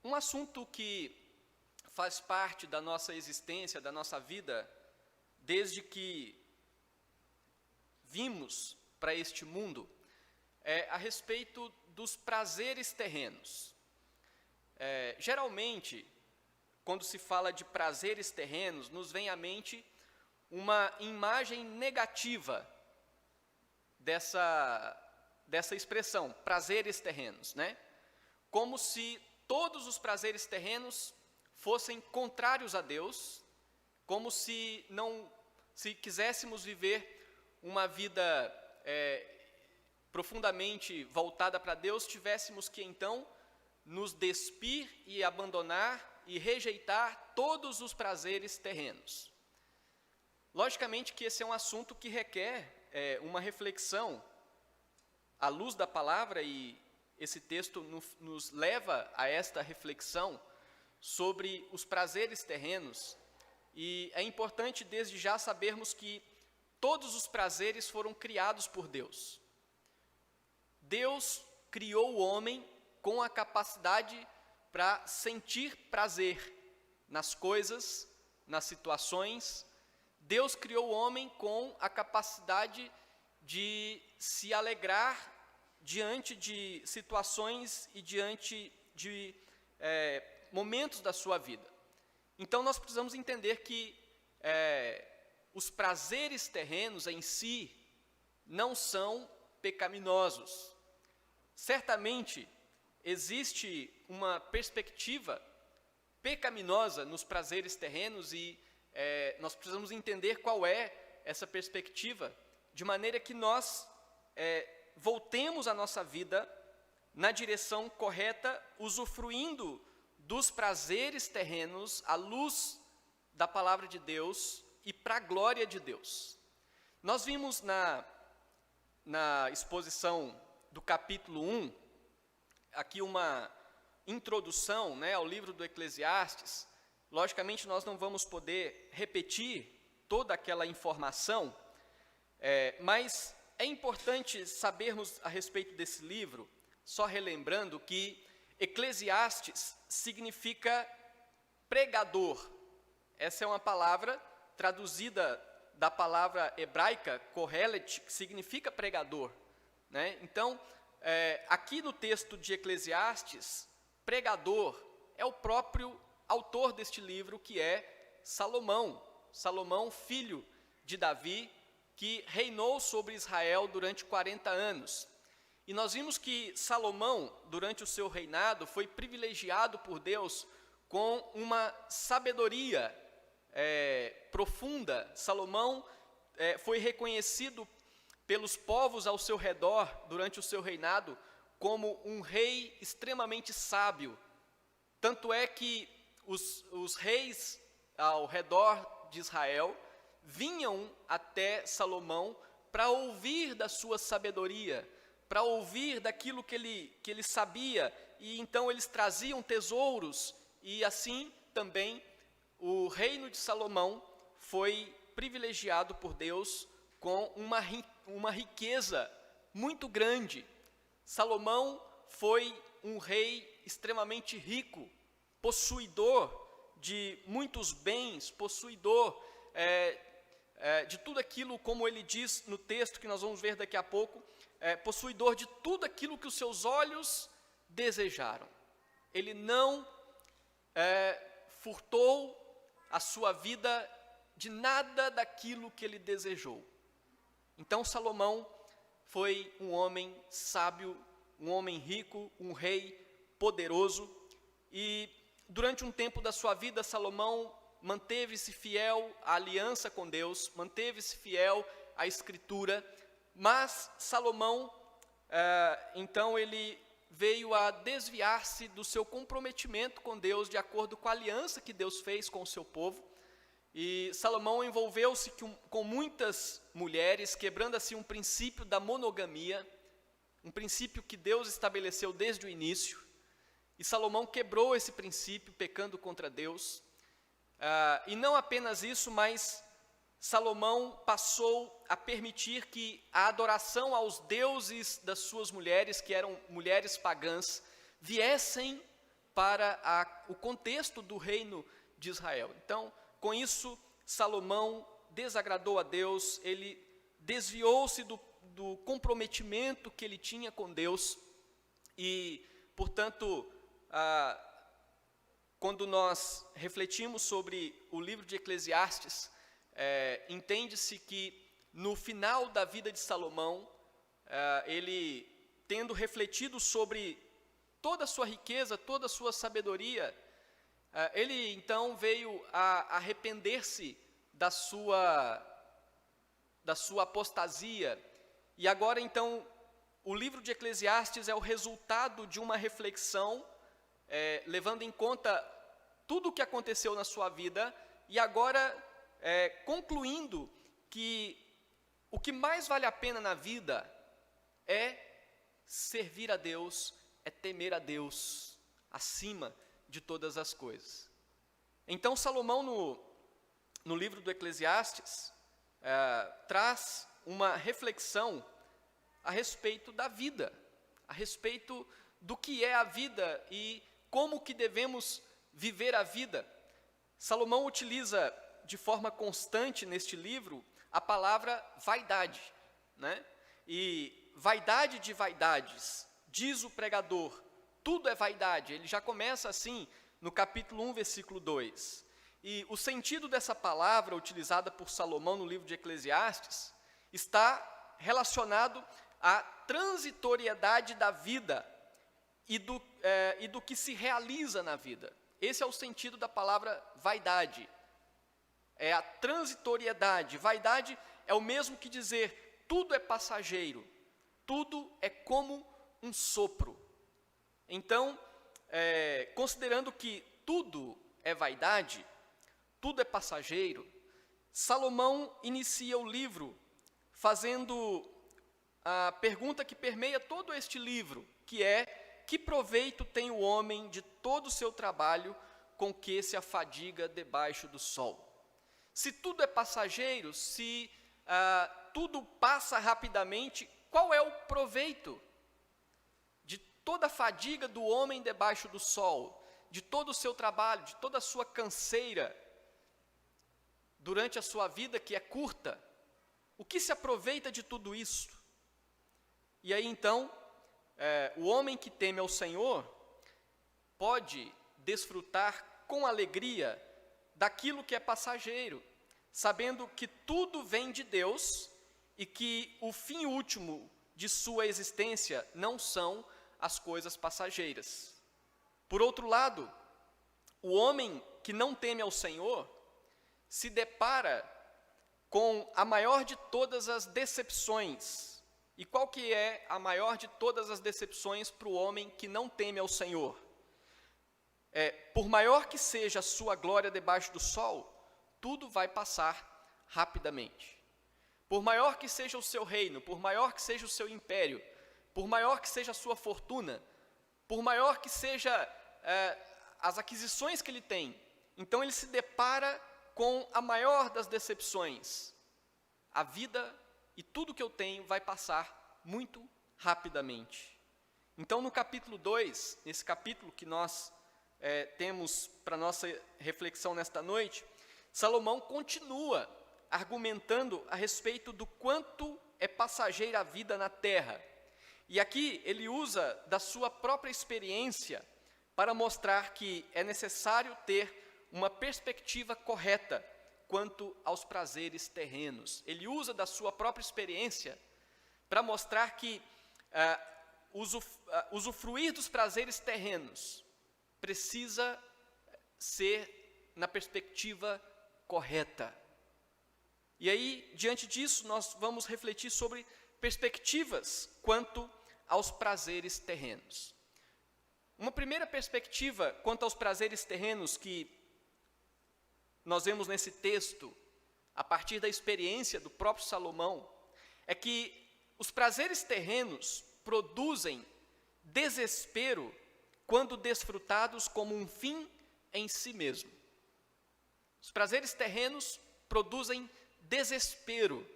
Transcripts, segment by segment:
Um assunto que faz parte da nossa existência, da nossa vida, desde que vimos para este mundo, é a respeito dos prazeres terrenos. Geralmente, quando se fala de prazeres terrenos, nos vem à mente uma imagem negativa dessa expressão, prazeres terrenos, né? Como se todos os prazeres terrenos fossem contrários a Deus, como se quiséssemos viver uma vida profundamente voltada para Deus, tivéssemos que então nos despir e abandonar e rejeitar todos os prazeres terrenos. Logicamente que esse é um assunto que requer uma reflexão à luz da palavra, e esse texto nos leva a esta reflexão sobre os prazeres terrenos. E é importante desde já sabermos que todos os prazeres foram criados por Deus. Deus criou o homem com a capacidade para sentir prazer nas coisas, nas situações. Deus criou o homem com a capacidade de se alegrar diante de situações e diante de momentos da sua vida. Então, nós precisamos entender que os prazeres terrenos em si não são pecaminosos. Certamente, existe uma perspectiva pecaminosa nos prazeres terrenos e nós precisamos entender qual é essa perspectiva, de maneira que nós voltemos a nossa vida na direção correta, usufruindo dos prazeres terrenos à luz da palavra de Deus e para a glória de Deus. Nós vimos na exposição do capítulo 1, aqui uma introdução, ao livro do Eclesiastes. Logicamente, nós não vamos poder repetir toda aquela informação, mas é importante sabermos a respeito desse livro, só relembrando que Eclesiastes significa pregador. Essa é uma palavra traduzida da palavra hebraica, kohelet, que significa pregador, né? Então, aqui no texto de Eclesiastes, pregador é o próprio autor deste livro, que é Salomão, filho de Davi, que reinou sobre Israel durante 40 anos. E nós vimos que Salomão, durante o seu reinado, foi privilegiado por Deus com uma sabedoria profunda. Salomão foi reconhecido pelos povos ao seu redor, durante o seu reinado, como um rei extremamente sábio. Tanto é que os reis ao redor de Israel vinham até Salomão para ouvir da sua sabedoria, para ouvir daquilo que ele sabia, e então eles traziam tesouros, e assim também o reino de Salomão foi privilegiado por Deus com uma riqueza muito grande. Salomão foi um rei extremamente rico, possuidor de muitos bens, possuidor de tudo aquilo, como ele diz no texto que nós vamos ver daqui a pouco, possuidor de tudo aquilo que os seus olhos desejaram. Ele não furtou a sua vida de nada daquilo que ele desejou. Então, Salomão foi um homem sábio, um homem rico, um rei poderoso, e durante um tempo da sua vida, Salomão manteve-se fiel à aliança com Deus, manteve-se fiel à Escritura, mas Salomão, então ele veio a desviar-se do seu comprometimento com Deus, de acordo com a aliança que Deus fez com o seu povo, e Salomão envolveu-se com muitas mulheres, quebrando assim um princípio da monogamia, um princípio que Deus estabeleceu desde o início, e Salomão quebrou esse princípio, pecando contra Deus. E não apenas isso, mas Salomão passou a permitir que a adoração aos deuses das suas mulheres, que eram mulheres pagãs, viessem para o contexto do reino de Israel. Então, com isso, Salomão desagradou a Deus, ele desviou-se do comprometimento que ele tinha com Deus e, portanto, quando nós refletimos sobre o livro de Eclesiastes, entende-se que no final da vida de Salomão, ele, tendo refletido sobre toda a sua riqueza, toda a sua sabedoria, ele então veio a arrepender-se da sua apostasia. E agora então, o livro de Eclesiastes é o resultado de uma reflexão, levando em conta tudo o que aconteceu na sua vida, e agora concluindo que o que mais vale a pena na vida é servir a Deus, é temer a Deus acima de todas as coisas. Então Salomão no livro do Eclesiastes traz uma reflexão a respeito da vida, a respeito do que é a vida e como que devemos viver a vida. Salomão utiliza de forma constante neste livro a palavra vaidade, né? E vaidade de vaidades, diz o pregador, tudo é vaidade. Ele já começa assim no capítulo 1, versículo 2. E o sentido dessa palavra utilizada por Salomão no livro de Eclesiastes está relacionado à transitoriedade da vida e do que se realiza na vida. Esse é o sentido da palavra vaidade. É a transitoriedade. Vaidade é o mesmo que dizer tudo é passageiro, tudo é como um sopro. Então, considerando que tudo é vaidade, tudo é passageiro, Salomão inicia o livro fazendo a pergunta que permeia todo este livro, que é: que proveito tem o homem de todo o seu trabalho com que se afadiga debaixo do sol? Se tudo é passageiro, se tudo passa rapidamente, qual é o proveito de toda a fadiga do homem debaixo do sol, de todo o seu trabalho, de toda a sua canseira durante a sua vida, que é curta? O que se aproveita de tudo isso? E aí então, o homem que teme ao Senhor pode desfrutar com alegria daquilo que é passageiro, sabendo que tudo vem de Deus e que o fim último de sua existência não são as coisas passageiras. Por outro lado, o homem que não teme ao Senhor se depara com a maior de todas as decepções. E qual que é a maior de todas as decepções para o homem que não teme ao Senhor? Por maior que seja a sua glória debaixo do sol, tudo vai passar rapidamente. Por maior que seja o seu reino, por maior que seja o seu império, por maior que seja a sua fortuna, por maior que seja as aquisições que ele tem, então ele se depara com a maior das decepções. A vida e tudo que eu tenho vai passar muito rapidamente. Então, no capítulo 2, nesse capítulo que nós temos para nossa reflexão nesta noite, Salomão continua argumentando a respeito do quanto é passageira a vida na terra. E aqui ele usa da sua própria experiência para mostrar que é necessário ter uma perspectiva correta quanto aos prazeres terrenos. Ele usa da sua própria experiência para mostrar que usufruir dos prazeres terrenos precisa ser na perspectiva correta. E aí, diante disso, nós vamos refletir sobre perspectivas quanto aos prazeres terrenos. Uma primeira perspectiva quanto aos prazeres terrenos que nós vemos nesse texto, a partir da experiência do próprio Salomão, é que os prazeres terrenos produzem desespero quando desfrutados como um fim em si mesmo. Os prazeres terrenos produzem desespero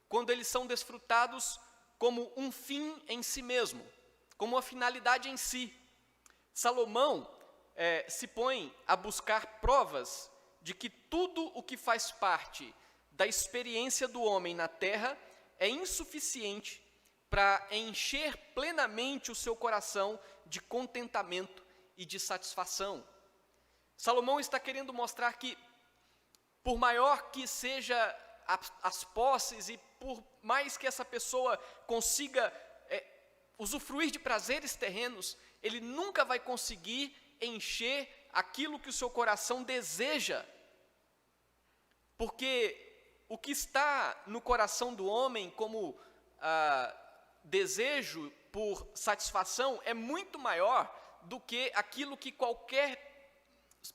quando eles são desfrutados como um fim em si mesmo, como uma finalidade em si. Salomão se põe a buscar provas de que tudo o que faz parte da experiência do homem na terra é insuficiente para encher plenamente o seu coração de contentamento e de satisfação. Salomão está querendo mostrar que, por maior que seja as posses e por mais que essa pessoa consiga usufruir de prazeres terrenos, ele nunca vai conseguir encher aquilo que o seu coração deseja. Porque o que está no coração do homem como desejo por satisfação é muito maior do que aquilo que qualquer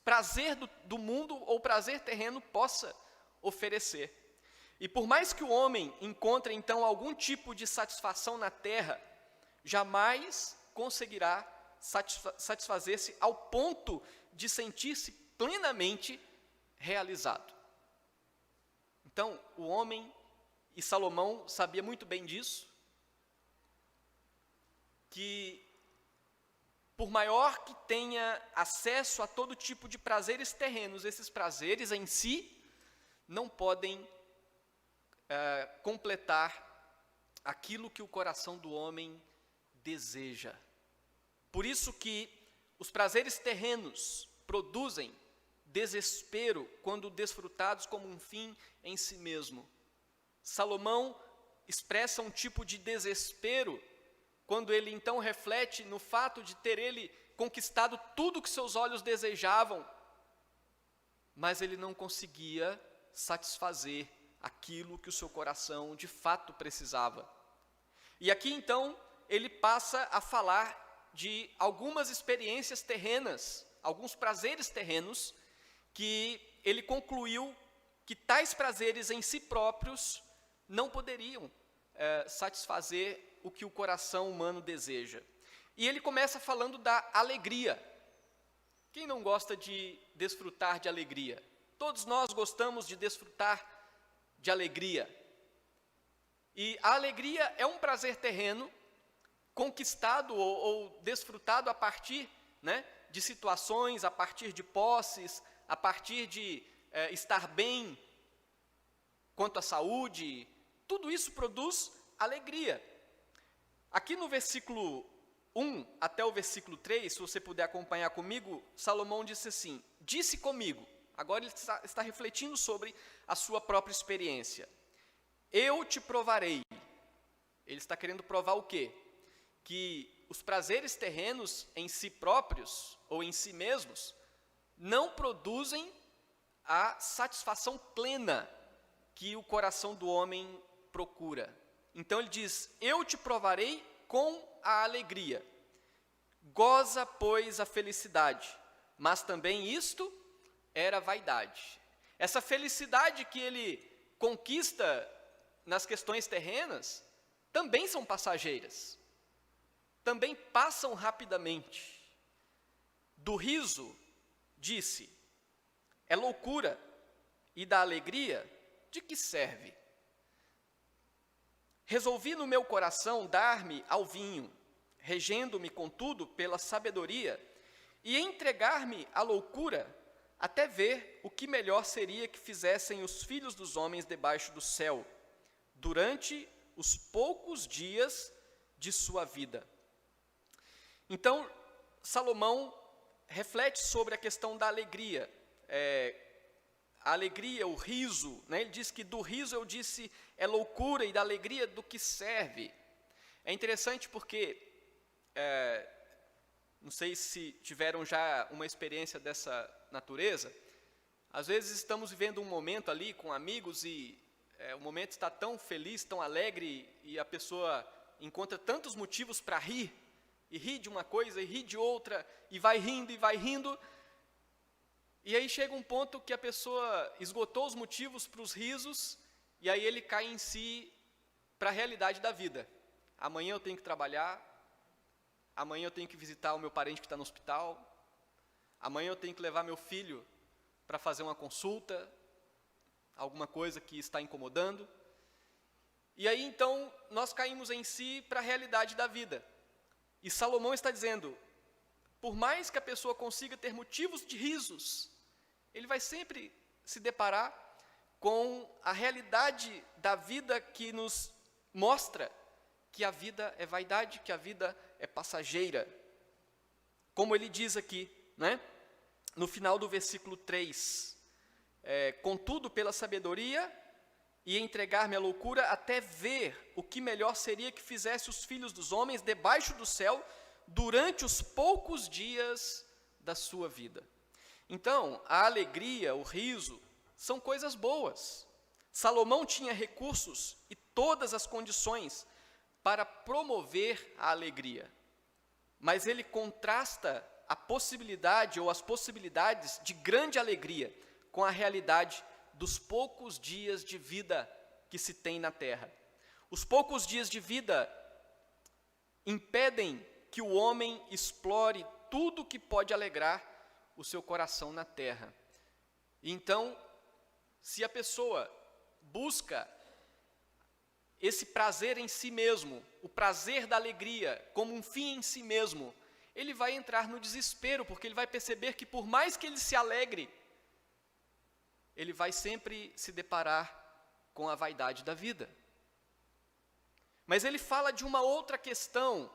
prazer do mundo ou prazer terreno possa oferecer. E por mais que o homem encontre então algum tipo de satisfação na terra, jamais conseguirá satisfazer-se ao ponto de sentir-se plenamente realizado. Então, o homem, e Salomão sabia muito bem disso, que por maior que tenha acesso a todo tipo de prazeres terrenos, esses prazeres em si não podem completar aquilo que o coração do homem deseja. Por isso que os prazeres terrenos produzem desespero quando desfrutados como um fim em si mesmo. Salomão expressa um tipo de desespero quando ele então reflete no fato de ter ele conquistado tudo que seus olhos desejavam, mas ele não conseguia satisfazer aquilo que o seu coração de fato precisava. E aqui então ele passa a falar de algumas experiências terrenas, alguns prazeres terrenos, que ele concluiu que tais prazeres em si próprios não poderiam satisfazer o que o coração humano deseja. E ele começa falando da alegria. Quem não gosta de desfrutar de alegria? Todos nós gostamos de desfrutar de alegria. E a alegria é um prazer terreno conquistado ou desfrutado a partir, de situações, a partir de posses, a partir de estar bem quanto à saúde. Tudo isso produz alegria. Aqui no versículo 1 até o versículo 3, se você puder acompanhar comigo, Salomão disse assim: disse comigo, agora ele está refletindo sobre a sua própria experiência. Eu te provarei. Ele está querendo provar o quê? Que os prazeres terrenos em si próprios, ou em si mesmos, não produzem a satisfação plena que o coração do homem procura. Então ele diz: eu te provarei com a alegria. Goza, pois, a felicidade. Mas também isto era vaidade. Essa felicidade que ele conquista nas questões terrenas também são passageiras. Também passam rapidamente. Do riso, disse, é loucura, e da alegria, de que serve? Resolvi no meu coração dar-me ao vinho, regendo-me, contudo, pela sabedoria, e entregar-me à loucura, até ver o que melhor seria que fizessem os filhos dos homens debaixo do céu, durante os poucos dias de sua vida. Então, Salomão reflete sobre a questão da alegria. A alegria, o riso, ele diz que do riso eu disse é loucura, e da alegria do que serve. É interessante porque, não sei se tiveram já uma experiência dessa natureza, às vezes estamos vivendo um momento ali com amigos e o momento está tão feliz, tão alegre, e a pessoa encontra tantos motivos para rir, e ri de uma coisa, e ri de outra, e vai rindo, e aí chega um ponto que a pessoa esgotou os motivos para os risos, e aí ele cai em si para a realidade da vida. Amanhã eu tenho que trabalhar, amanhã eu tenho que visitar o meu parente que está no hospital, amanhã eu tenho que levar meu filho para fazer uma consulta, alguma coisa que está incomodando. E aí então nós caímos em si para a realidade da vida. E Salomão está dizendo: Por mais que a pessoa consiga ter motivos de risos, ele vai sempre se deparar com a realidade da vida que nos mostra que a vida é vaidade, que a vida é passageira. Como ele diz aqui, né? No final do versículo 3, contudo, pela sabedoria e entregar-me à loucura, até ver o que melhor seria que fizesse os filhos dos homens debaixo do céu, durante os poucos dias da sua vida. Então, a alegria, o riso, são coisas boas. Salomão tinha recursos e todas as condições para promover a alegria. Mas ele contrasta a possibilidade ou as possibilidades de grande alegria com a realidade dos poucos dias de vida que se tem na terra. Os poucos dias de vida impedem que o homem explore tudo que pode alegrar o seu coração na terra. Então, se a pessoa busca esse prazer em si mesmo, o prazer da alegria como um fim em si mesmo, ele vai entrar no desespero, porque ele vai perceber que por mais que ele se alegre, ele vai sempre se deparar com a vaidade da vida. Mas ele fala de uma outra questão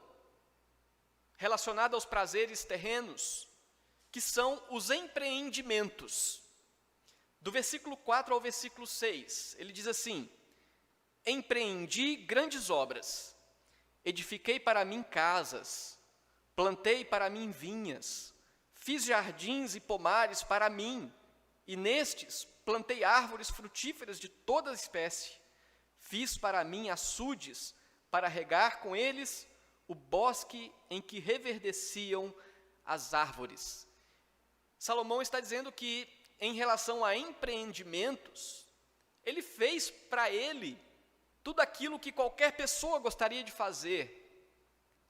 relacionada aos prazeres terrenos, que são os empreendimentos. Do versículo 4 ao versículo 6, ele diz assim: empreendi grandes obras, edifiquei para mim casas, plantei para mim vinhas, fiz jardins e pomares para mim, e nestes plantei árvores frutíferas de toda espécie, fiz para mim açudes, para regar com eles o bosque em que reverdeciam as árvores. Salomão está dizendo que, em relação a empreendimentos, ele fez para ele tudo aquilo que qualquer pessoa gostaria de fazer.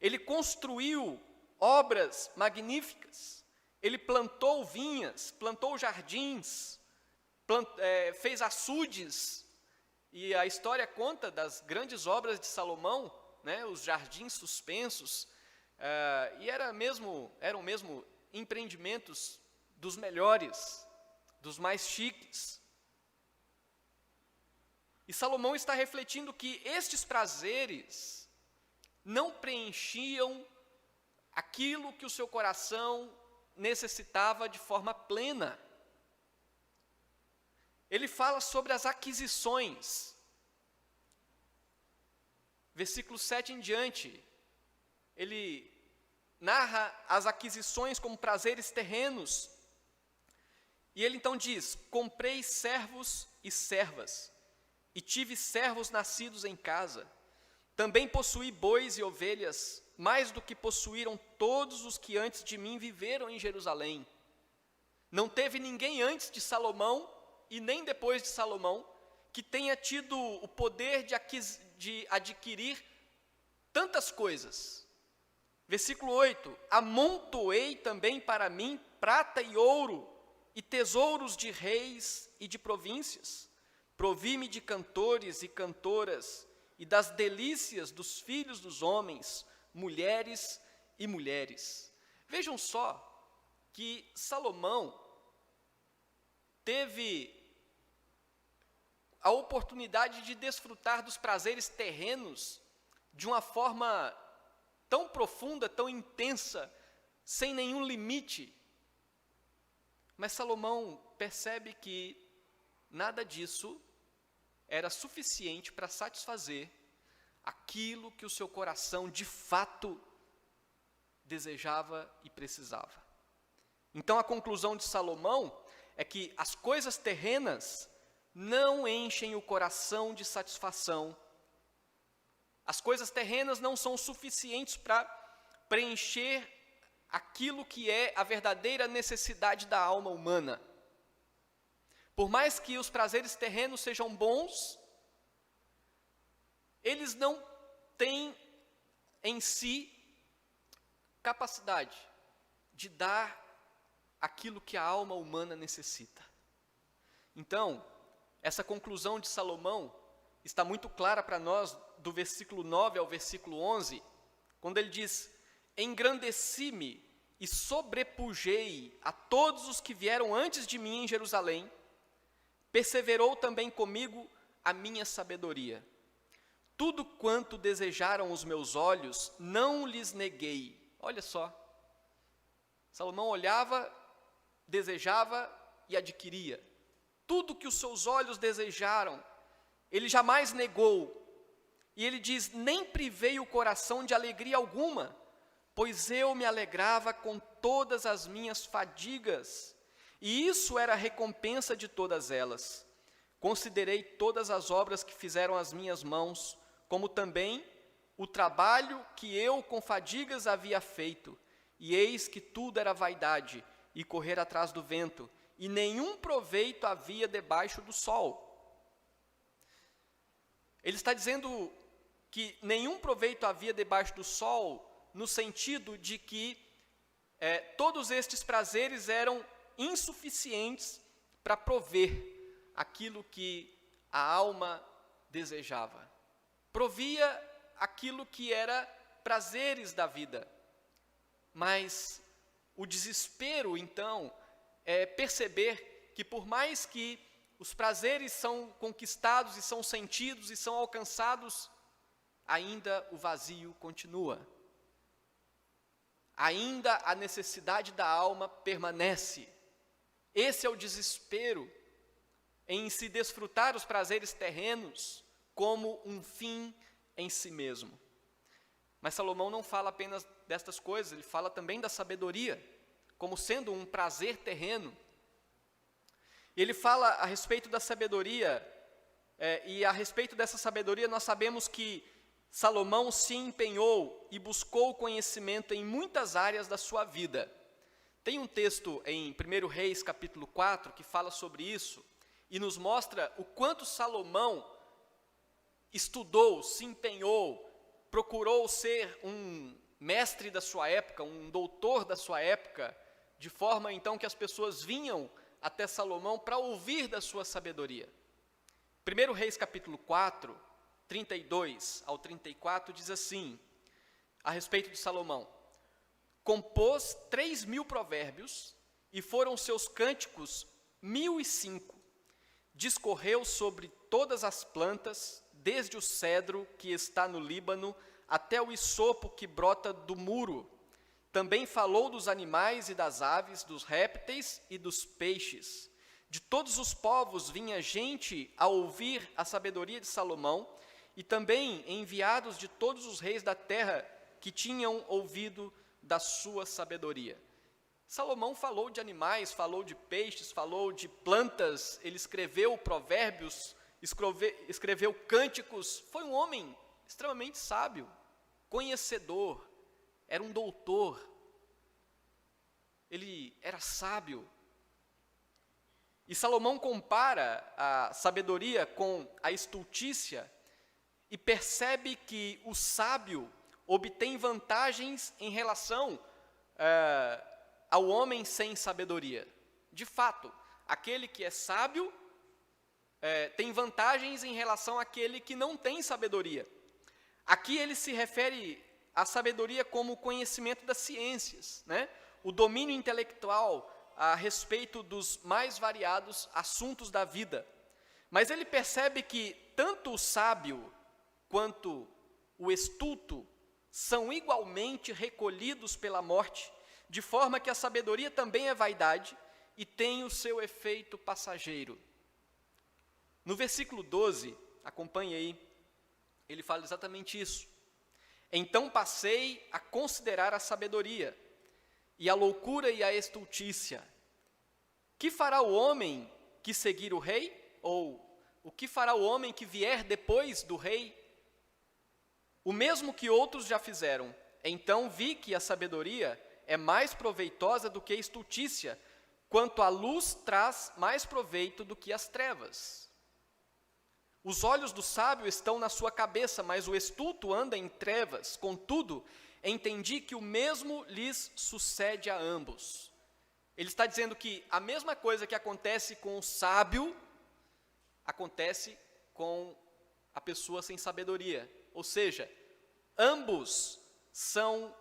Ele construiu obras magníficas, ele plantou vinhas, plantou jardins, fez açudes, e a história conta das grandes obras de Salomão, né, os jardins suspensos, e eram mesmo empreendimentos dos melhores, dos mais chiques. E Salomão está refletindo que estes prazeres não preenchiam aquilo que o seu coração necessitava de forma plena. Ele fala sobre as aquisições. Versículo 7 em diante, ele narra as aquisições como prazeres terrenos. E ele então diz: comprei servos e servas, e tive servos nascidos em casa. Também possuí bois e ovelhas, mais do que possuíram todos os que antes de mim viveram em Jerusalém. Não teve ninguém antes de Salomão, e nem depois de Salomão, que tenha tido o poder de adquirir tantas coisas. Versículo 8: amontoei também para mim prata e ouro, e tesouros de reis e de províncias. Provi-me de cantores e cantoras, e das delícias dos filhos dos homens, mulheres e mulheres. Vejam só que Salomão teve a oportunidade de desfrutar dos prazeres terrenos de uma forma tão profunda, tão intensa, sem nenhum limite. Mas Salomão percebe que nada disso era suficiente para satisfazer aquilo que o seu coração de fato desejava e precisava. Então a conclusão de Salomão é que as coisas terrenas não enchem o coração de satisfação. As coisas terrenas não são suficientes para preencher aquilo que é a verdadeira necessidade da alma humana. Por mais que os prazeres terrenos sejam bons, eles não têm em si capacidade de dar aquilo que a alma humana necessita. Então, essa conclusão de Salomão está muito clara para nós do versículo 9 ao versículo 11, quando ele diz: engrandeci-me e sobrepujei a todos os que vieram antes de mim em Jerusalém, perseverou também comigo a minha sabedoria. Tudo quanto desejaram os meus olhos, não lhes neguei. Olha só, Salomão olhava, desejava e adquiria. Tudo que os seus olhos desejaram, ele jamais negou. E ele diz, nem privei o coração de alegria alguma, pois eu me alegrava com todas as minhas fadigas, e isso era a recompensa de todas elas. Considerei todas as obras que fizeram as minhas mãos, como também o trabalho que eu com fadigas havia feito, e eis que tudo era vaidade e correr atrás do vento, e nenhum proveito havia debaixo do sol. Ele está dizendo que nenhum proveito havia debaixo do sol, no sentido de que todos estes prazeres eram insuficientes para prover aquilo que a alma desejava. Provia aquilo que era prazeres da vida. Mas o desespero, então, é perceber que por mais que os prazeres são conquistados e são sentidos e são alcançados, ainda o vazio continua. Ainda a necessidade da alma permanece. Esse é o desespero em se desfrutar os prazeres terrenos como um fim em si mesmo. Mas Salomão não fala apenas destas coisas, ele fala também da sabedoria, como sendo um prazer terreno. Ele fala a respeito da sabedoria, e a respeito dessa sabedoria nós sabemos que Salomão se empenhou e buscou conhecimento em muitas áreas da sua vida. Tem um texto em 1 Reis, capítulo 4, que fala sobre isso, e nos mostra o quanto Salomão estudou, se empenhou, procurou ser um mestre da sua época, um doutor da sua época, de forma então que as pessoas vinham até Salomão para ouvir da sua sabedoria. 1 Reis capítulo 4, 32 ao 34 diz assim, a respeito de Salomão: compôs 3.000 provérbios, e foram seus cânticos 1.005. Discorreu sobre todas as plantas, desde o cedro que está no Líbano, até o isopo que brota do muro. Também falou dos animais e das aves, dos répteis e dos peixes. De todos os povos vinha gente a ouvir a sabedoria de Salomão, e também enviados de todos os reis da terra que tinham ouvido da sua sabedoria. Salomão falou de animais, falou de peixes, falou de plantas, ele escreveu provérbios, escreveu cânticos. Foi um homem extremamente sábio, conhecedor, era um doutor, ele era sábio. E Salomão compara a sabedoria com a estultícia e percebe que o sábio obtém vantagens em relação ao homem sem sabedoria. De fato, aquele que é sábio tem vantagens em relação àquele que não tem sabedoria. Aqui ele se refere à sabedoria como o conhecimento das ciências, né? O domínio intelectual a respeito dos mais variados assuntos da vida. Mas ele percebe que tanto o sábio quanto o estulto são igualmente recolhidos pela morte, de forma que a sabedoria também é vaidade e tem o seu efeito passageiro. No versículo 12, acompanhe aí, ele fala exatamente isso. Então passei a considerar a sabedoria, e a loucura e a estultícia. Que fará o homem que seguir o rei? Ou o que fará o homem que vier depois do rei? O mesmo que outros já fizeram. Então vi que a sabedoria é mais proveitosa do que a estultícia, quanto a luz traz mais proveito do que as trevas. Os olhos do sábio estão na sua cabeça, mas o estulto anda em trevas. Contudo, entendi que o mesmo lhes sucede a ambos. Ele está dizendo que a mesma coisa que acontece com o sábio, acontece com a pessoa sem sabedoria. Ou seja, ambos são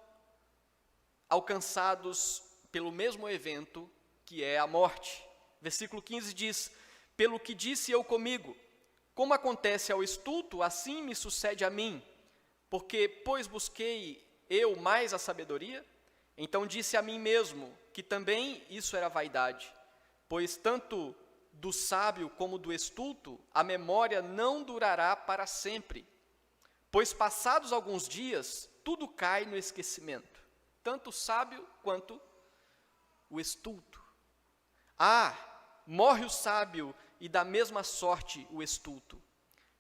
alcançados pelo mesmo evento, que é a morte. Versículo 15 diz: pelo que disse eu comigo, como acontece ao estulto, assim me sucede a mim, porque, pois busquei eu mais a sabedoria, então disse a mim mesmo que também isso era vaidade, pois tanto do sábio como do estulto, a memória não durará para sempre, pois passados alguns dias, tudo cai no esquecimento, tanto o sábio quanto o estulto. Morre o sábio e da mesma sorte o estulto,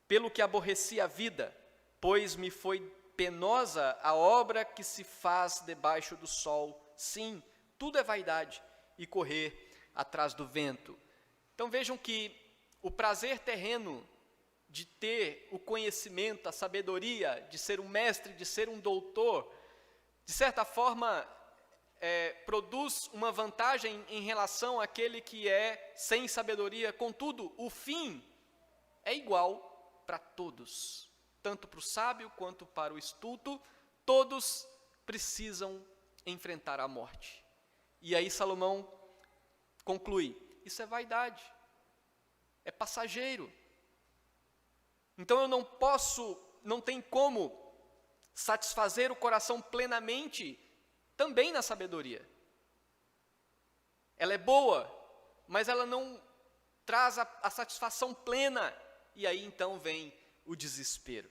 pelo que aborreci a vida, pois me foi penosa a obra que se faz debaixo do sol. Sim, tudo é vaidade e correr atrás do vento. Então vejam que o prazer terreno de ter o conhecimento, a sabedoria, de ser um mestre, de ser um doutor, de certa forma produz uma vantagem em relação àquele que é sem sabedoria. Contudo, o fim é igual para todos, tanto para o sábio quanto para o estulto. Todos precisam enfrentar a morte. E aí Salomão conclui: isso é vaidade, é passageiro. Então eu não tem como satisfazer o coração plenamente também na sabedoria. Ela é boa, mas ela não traz a satisfação plena, e aí então vem o desespero.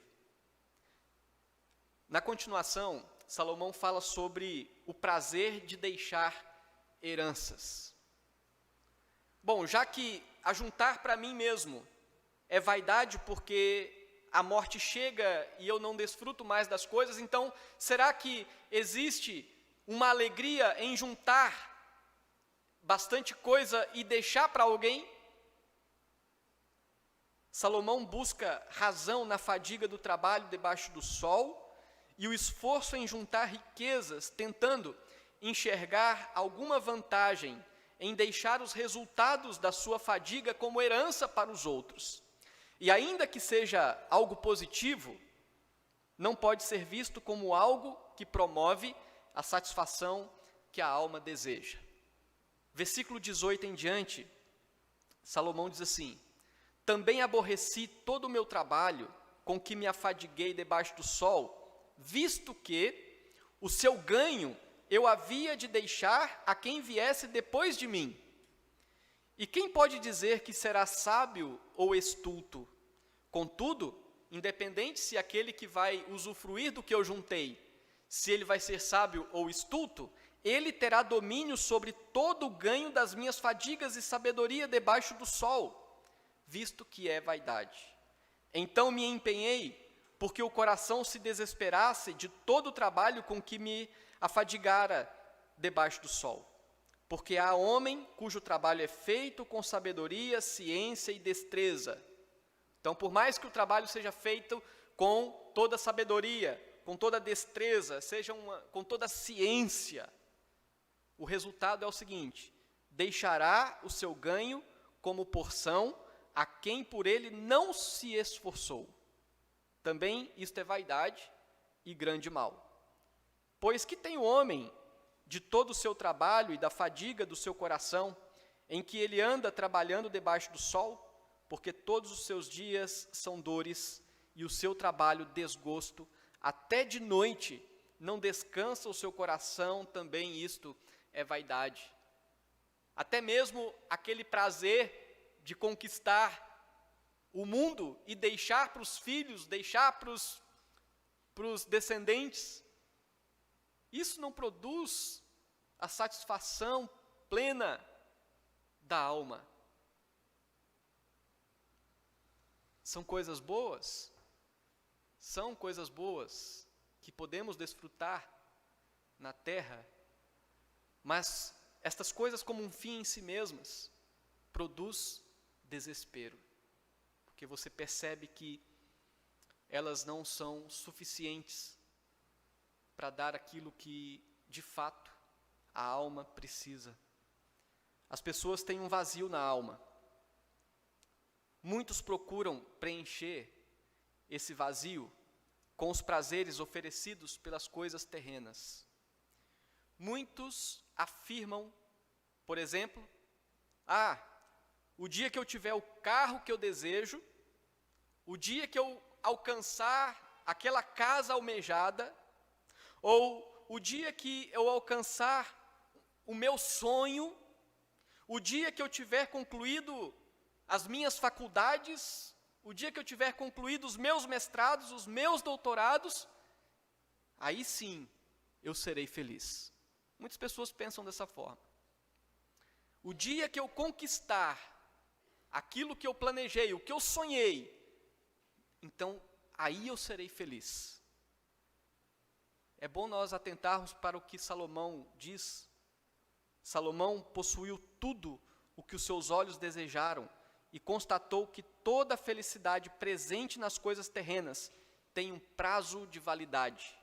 Na continuação, Salomão fala sobre o prazer de deixar heranças. Bom, já que ajuntar para mim mesmo é vaidade porque a morte chega e eu não desfruto mais das coisas, então será que existe uma alegria em juntar bastante coisa e deixar para alguém? Salomão busca razão na fadiga do trabalho debaixo do sol e o esforço em juntar riquezas, tentando enxergar alguma vantagem em deixar os resultados da sua fadiga como herança para os outros. E ainda que seja algo positivo, não pode ser visto como algo que promove a satisfação que a alma deseja. Versículo 18 em diante, Salomão diz assim: também aborreci todo o meu trabalho com que me afadiguei debaixo do sol, visto que o seu ganho eu havia de deixar a quem viesse depois de mim. E quem pode dizer que será sábio ou estulto? Contudo, independente se aquele que vai usufruir do que eu juntei, se ele vai ser sábio ou estulto, ele terá domínio sobre todo o ganho das minhas fadigas e sabedoria debaixo do sol, visto que é vaidade. Então me empenhei, porque o coração se desesperasse de todo o trabalho com que me afadigara debaixo do sol. Porque há homem cujo trabalho é feito com sabedoria, ciência e destreza. Então, por mais que o trabalho seja feito com toda sabedoria, com toda destreza, com toda ciência, o resultado é o seguinte: deixará o seu ganho como porção a quem por ele não se esforçou. Também isto é vaidade e grande mal. Pois que tem o homem de todo o seu trabalho e da fadiga do seu coração, em que ele anda trabalhando debaixo do sol, porque todos os seus dias são dores e o seu trabalho desgosto, até de noite não descansa o seu coração, também isto é vaidade. Até mesmo aquele prazer de conquistar o mundo e deixar para os filhos, deixar para os descendentes, isso não produz a satisfação plena da alma. São coisas boas que podemos desfrutar na terra, mas estas coisas como um fim em si mesmas produz desespero, porque você percebe que elas não são suficientes para dar aquilo que de fato a alma precisa. As pessoas têm um vazio na alma. Muitos procuram preencher esse vazio com os prazeres oferecidos pelas coisas terrenas. muitos afirmam, por exemplo, o dia que eu tiver o carro que eu desejo, o dia que eu alcançar aquela casa almejada, ou o dia que eu alcançar o meu sonho, o dia que eu tiver concluído as minhas faculdades, o dia que eu tiver concluído os meus mestrados, os meus doutorados, aí sim eu serei feliz. Muitas pessoas pensam dessa forma. O dia que eu conquistar aquilo que eu planejei, o que eu sonhei, então aí eu serei feliz. É bom nós atentarmos para o que Salomão diz. Salomão possuiu tudo o que os seus olhos desejaram e constatou que toda a felicidade presente nas coisas terrenas tem um prazo de validade.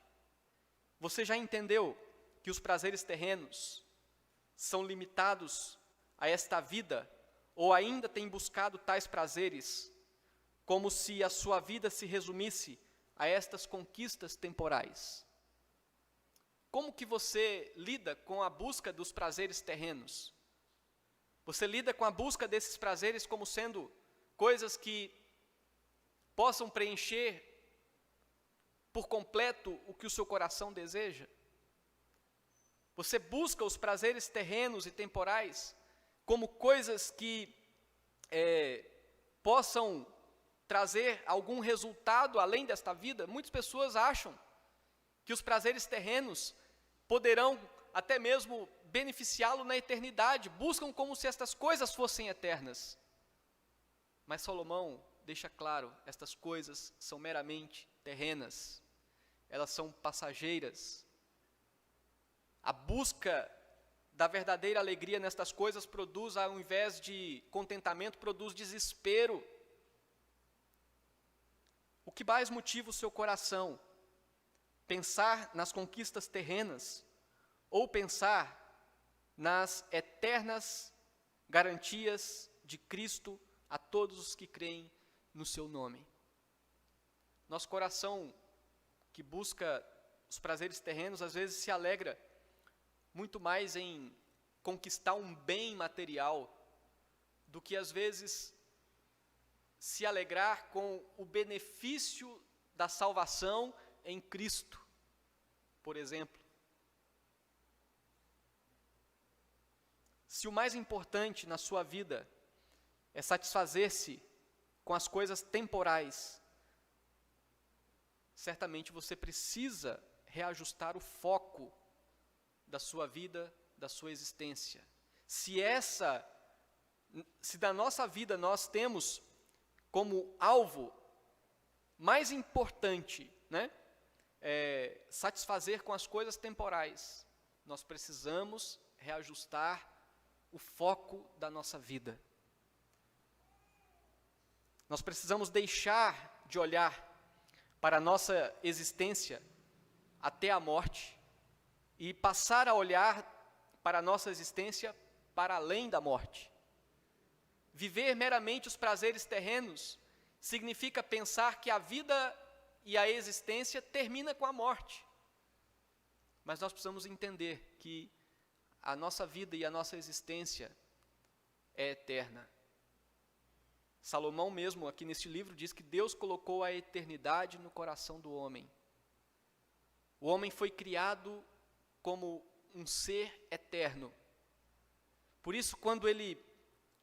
Você já entendeu que os prazeres terrenos são limitados a esta vida, ou ainda tem buscado tais prazeres, como se a sua vida se resumisse a estas conquistas temporais? Como que você lida com a busca dos prazeres terrenos? Você lida com a busca desses prazeres como sendo coisas que possam preencher por completo o que o seu coração deseja? Você busca os prazeres terrenos e temporais como coisas que possam trazer algum resultado além desta vida? Muitas pessoas acham que os prazeres terrenos poderão até mesmo beneficiá-lo na eternidade, buscam como se estas coisas fossem eternas. Mas Salomão deixa claro, estas coisas são meramente terrenas, elas são passageiras. A busca da verdadeira alegria nestas coisas produz, ao invés de contentamento, produz desespero. O que mais motiva o seu coração? Pensar nas conquistas terrenas ou pensar nas eternas garantias de Cristo a todos os que creem no seu nome? Nosso coração, que busca os prazeres terrenos, às vezes se alegra muito mais em conquistar um bem material do que às vezes se alegrar com o benefício da salvação em Cristo, por exemplo. Se o mais importante na sua vida é satisfazer-se com as coisas temporais, certamente você precisa reajustar o foco da sua vida, da sua existência. Se da nossa vida nós temos como alvo mais importante, satisfazer com as coisas temporais, nós precisamos reajustar o foco da nossa vida. Nós precisamos deixar de olhar para a nossa existência até a morte e passar a olhar para a nossa existência para além da morte. Viver meramente os prazeres terrenos significa pensar que a vida e a existência termina com a morte. Mas nós precisamos entender que a nossa vida e a nossa existência é eterna. Salomão mesmo, aqui neste livro, diz que Deus colocou a eternidade no coração do homem. O homem foi criado como um ser eterno. Por isso, quando ele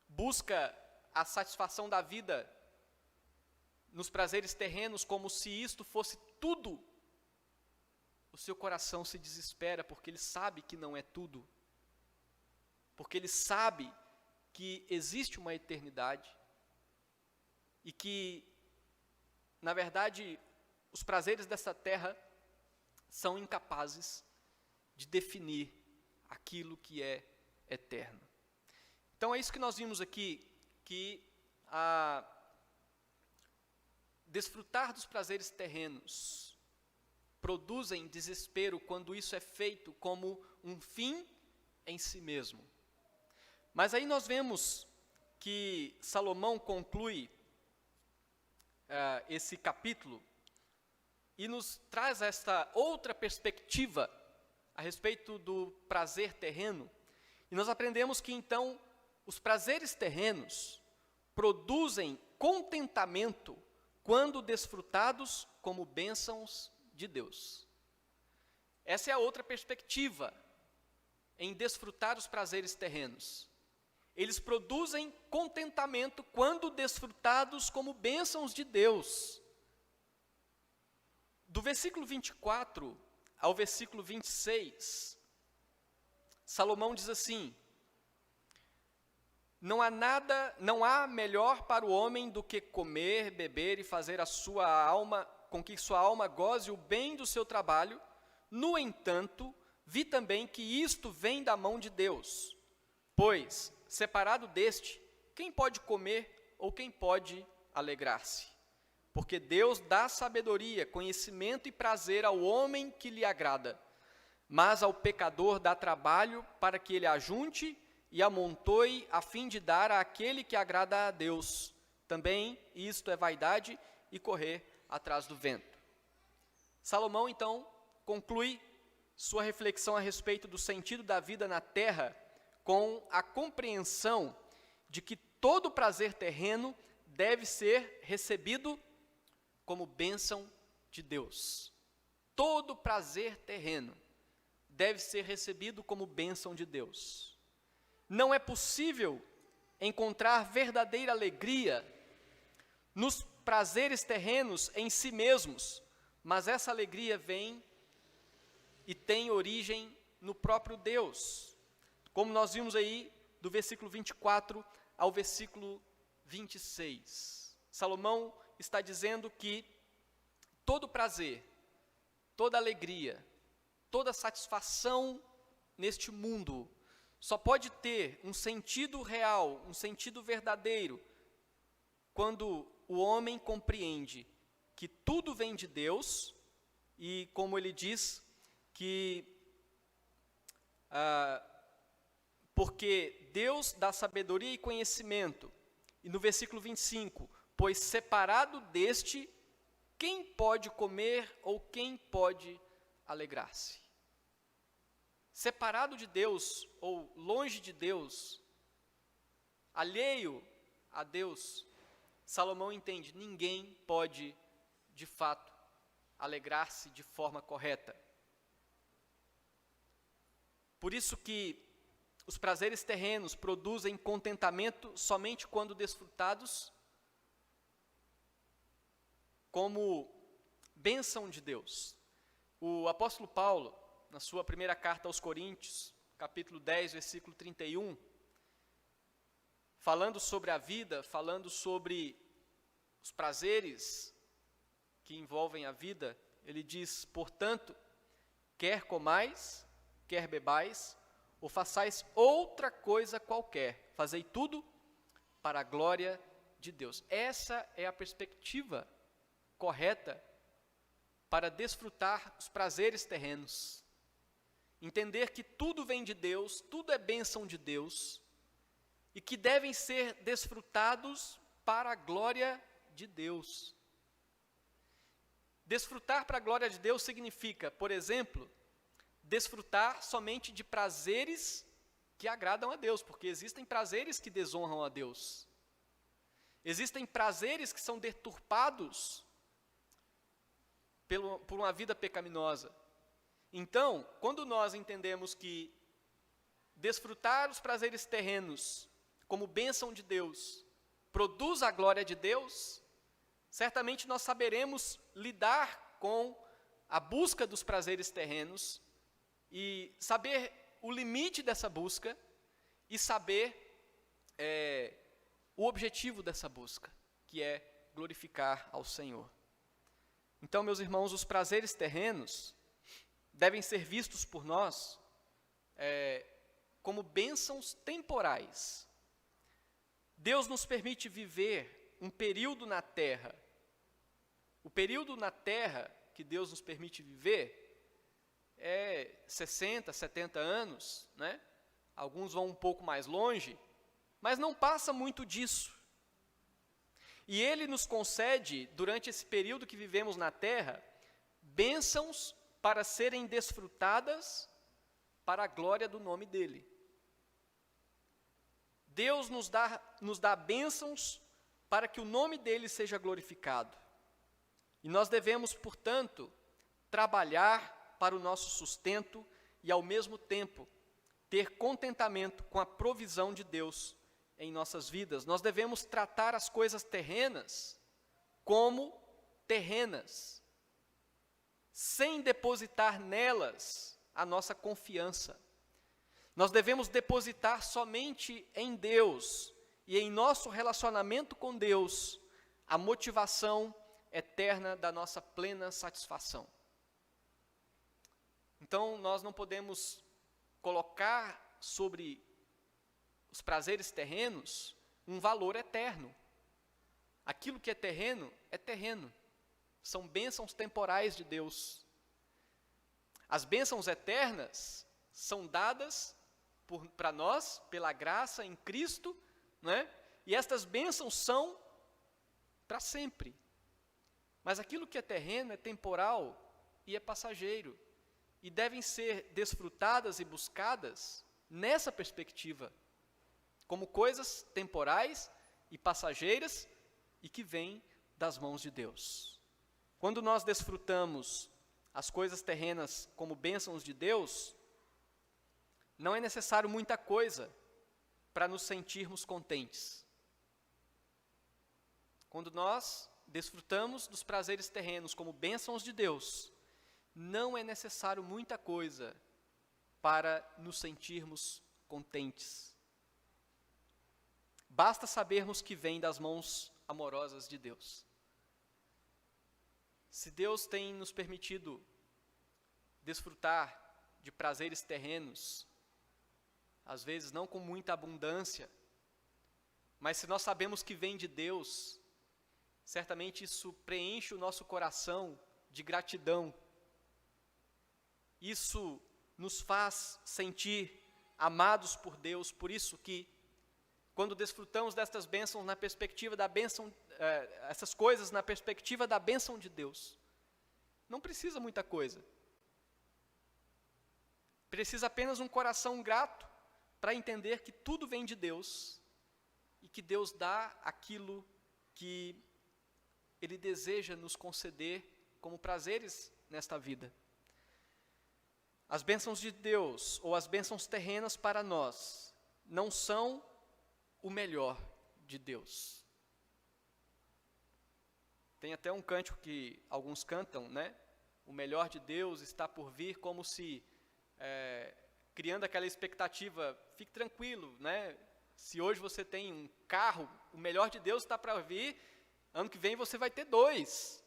busca a satisfação da vida nos prazeres terrenos, como se isto fosse tudo, o seu coração se desespera, porque ele sabe que não é tudo. Porque ele sabe que existe uma eternidade e que, na verdade, os prazeres dessa terra são incapazes de definir aquilo que é eterno. Então é isso que nós vimos aqui, que desfrutar dos prazeres terrenos produzem desespero quando isso é feito como um fim em si mesmo. Mas aí nós vemos que Salomão conclui esse capítulo e nos traz esta outra perspectiva a respeito do prazer terreno, e nós aprendemos que, então, os prazeres terrenos produzem contentamento quando desfrutados como bênçãos de Deus. Essa é a outra perspectiva em desfrutar os prazeres terrenos. Eles produzem contentamento quando desfrutados como bênçãos de Deus. Do versículo 24 ao versículo 26, Salomão diz assim: não há melhor para o homem do que comer, beber e fazer com que sua alma goze o bem do seu trabalho. No entanto, vi também que isto vem da mão de Deus, pois, separado deste, quem pode comer ou quem pode alegrar-se? Porque Deus dá sabedoria, conhecimento e prazer ao homem que lhe agrada, mas ao pecador dá trabalho para que ele ajunte e amontoe a fim de dar àquele que agrada a Deus. Também isto é vaidade e correr atrás do vento. Salomão, então, conclui sua reflexão a respeito do sentido da vida na terra com a compreensão de que todo prazer terreno deve ser recebido como bênção de Deus. Todo prazer terreno deve ser recebido como bênção de Deus. Não é possível encontrar verdadeira alegria nos prazeres terrenos em si mesmos, mas essa alegria vem e tem origem no próprio Deus. Como nós vimos aí do versículo 24 ao versículo 26. Salomão está dizendo que todo prazer, toda alegria, toda satisfação neste mundo só pode ter um sentido real, um sentido verdadeiro, quando o homem compreende que tudo vem de Deus e, como ele diz, que porque Deus dá sabedoria e conhecimento. E no versículo 25, pois separado deste, quem pode comer ou quem pode alegrar-se? Separado de Deus ou longe de Deus, alheio a Deus, Salomão entende, ninguém pode, de fato, alegrar-se de forma correta. Por isso que os prazeres terrenos produzem contentamento somente quando desfrutados como bênção de Deus. O apóstolo Paulo, na sua primeira carta aos Coríntios, capítulo 10, versículo 31, falando sobre a vida, falando sobre os prazeres que envolvem a vida, ele diz: portanto, quer comais, quer bebais, ou façais outra coisa qualquer, fazei tudo para a glória de Deus. Essa é a perspectiva correta para desfrutar os prazeres terrenos. Entender que tudo vem de Deus, tudo é bênção de Deus, e que devem ser desfrutados para a glória de Deus. Desfrutar para a glória de Deus significa, por exemplo, desfrutar somente de prazeres que agradam a Deus, porque existem prazeres que desonram a Deus. Existem prazeres que são deturpados por uma vida pecaminosa. Então, quando nós entendemos que desfrutar os prazeres terrenos como bênção de Deus produz a glória de Deus, certamente nós saberemos lidar com a busca dos prazeres terrenos e saber o limite dessa busca e saber o objetivo dessa busca, que é glorificar ao Senhor. Então, meus irmãos, os prazeres terrenos devem ser vistos por nós como bênçãos temporais. Deus nos permite viver um período na terra. O período na terra que Deus nos permite viver é 60, 70 anos, né? Alguns vão um pouco mais longe, mas não passa muito disso. E Ele nos concede, durante esse período que vivemos na terra, bênçãos para serem desfrutadas para a glória do nome dele. Deus nos dá bênçãos para que o nome dele seja glorificado. E nós devemos, portanto, trabalhar para o nosso sustento e, ao mesmo tempo, ter contentamento com a provisão de Deus em nossas vidas. Nós devemos tratar as coisas terrenas como terrenas, sem depositar nelas a nossa confiança. Nós devemos depositar somente em Deus e em nosso relacionamento com Deus a motivação eterna da nossa plena satisfação. Então, nós não podemos colocar sobre os prazeres terrenos um valor eterno. Aquilo que é terreno, são bênçãos temporais de Deus. As bênçãos eternas são dadas para nós, pela graça em Cristo, né? E estas bênçãos são para sempre. Mas aquilo que é terreno é temporal e é passageiro, e devem ser desfrutadas e buscadas nessa perspectiva, como coisas temporais e passageiras e que vêm das mãos de Deus. Quando nós desfrutamos as coisas terrenas como bênçãos de Deus, não é necessário muita coisa para nos sentirmos contentes. Quando nós desfrutamos dos prazeres terrenos como bênçãos de Deus, não é necessário muita coisa para nos sentirmos contentes. Basta sabermos que vem das mãos amorosas de Deus. Se Deus tem nos permitido desfrutar de prazeres terrenos, às vezes não com muita abundância, mas se nós sabemos que vem de Deus, certamente isso preenche o nosso coração de gratidão. Isso nos faz sentir amados por Deus, por isso que, quando desfrutamos destas bênçãos na perspectiva da bênção, essas coisas na perspectiva da bênção de Deus, não precisa muita coisa. Precisa apenas um coração grato para entender que tudo vem de Deus e que Deus dá aquilo que Ele deseja nos conceder como prazeres nesta vida. As bênçãos de Deus, ou as bênçãos terrenas para nós, não são o melhor de Deus. Tem até um cântico que alguns cantam, né? O melhor de Deus está por vir, como se criando aquela expectativa, fique tranquilo, né? Se hoje você tem um carro, o melhor de Deus está para vir, ano que vem você vai ter 2.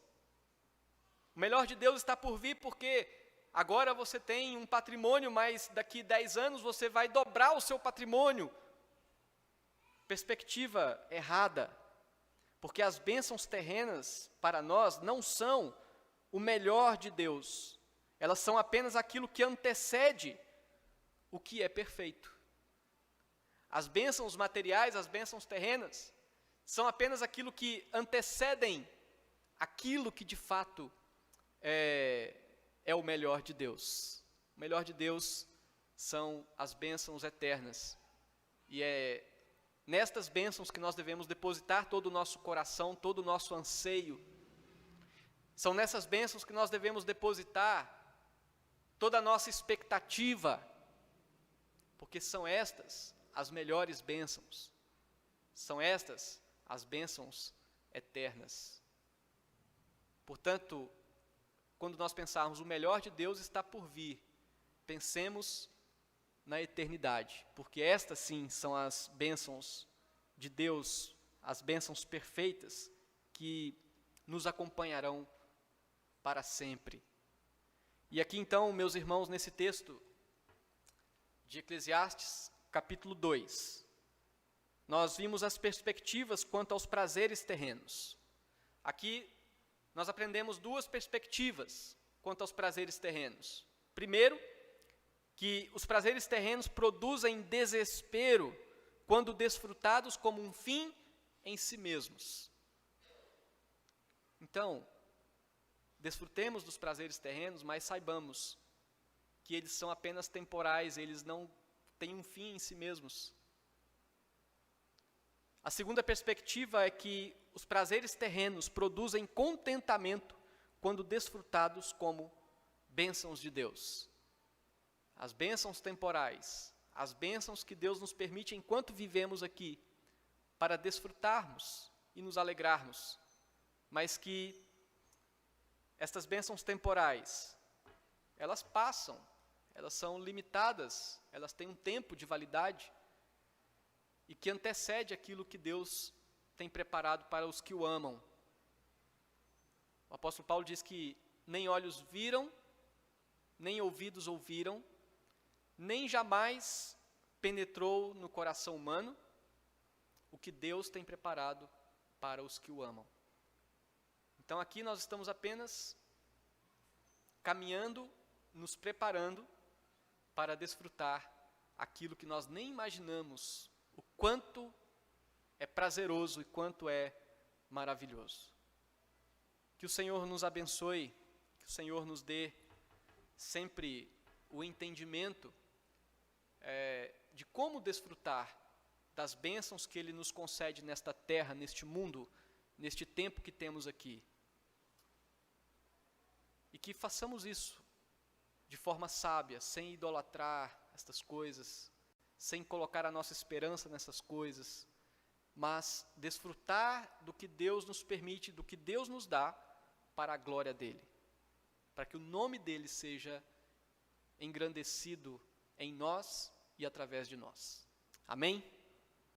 O melhor de Deus está por vir porque agora você tem um patrimônio, mas daqui 10 anos você vai dobrar o seu patrimônio. Perspectiva errada, porque as bênçãos terrenas para nós não são o melhor de Deus, elas são apenas aquilo que antecede o que é perfeito. As bênçãos materiais, as bênçãos terrenas, são apenas aquilo que antecedem aquilo que de fato é o melhor de Deus. O melhor de Deus são as bênçãos eternas, e é nestas bênçãos que nós devemos depositar todo o nosso coração, todo o nosso anseio. São nessas bênçãos que nós devemos depositar toda a nossa expectativa, porque são estas as melhores bênçãos, são estas as bênçãos eternas. Portanto, quando nós pensarmos o melhor de Deus está por vir, pensemos na eternidade, porque estas sim são as bênçãos de Deus, as bênçãos perfeitas que nos acompanharão para sempre. E aqui então, meus irmãos, nesse texto de Eclesiastes, capítulo 2, nós vimos as perspectivas quanto aos prazeres terrenos. Aqui nós aprendemos 2 perspectivas quanto aos prazeres terrenos. Primeiro, que os prazeres terrenos produzem desespero quando desfrutados como um fim em si mesmos. Então, desfrutemos dos prazeres terrenos, mas saibamos que eles são apenas temporais, eles não têm um fim em si mesmos. A segunda perspectiva é que os prazeres terrenos produzem contentamento quando desfrutados como bênçãos de Deus. As bênçãos temporais, as bênçãos que Deus nos permite enquanto vivemos aqui, para desfrutarmos e nos alegrarmos, mas que estas bênçãos temporais, elas passam, elas são limitadas, elas têm um tempo de validade, e que antecede aquilo que Deus tem preparado para os que o amam. O apóstolo Paulo diz que nem olhos viram, nem ouvidos ouviram, nem jamais penetrou no coração humano o que Deus tem preparado para os que o amam. Então aqui nós estamos apenas caminhando, nos preparando para desfrutar aquilo que nós nem imaginamos, o quanto é prazeroso e quanto é maravilhoso. Que o Senhor nos abençoe, que o Senhor nos dê sempre o entendimento de como desfrutar das bênçãos que Ele nos concede nesta terra, neste mundo, neste tempo que temos aqui. E que façamos isso de forma sábia, sem idolatrar estas coisas, sem colocar a nossa esperança nessas coisas, mas desfrutar do que Deus nos permite, do que Deus nos dá, para a glória dEle, para que o nome dEle seja engrandecido em nós e através de nós. Amém?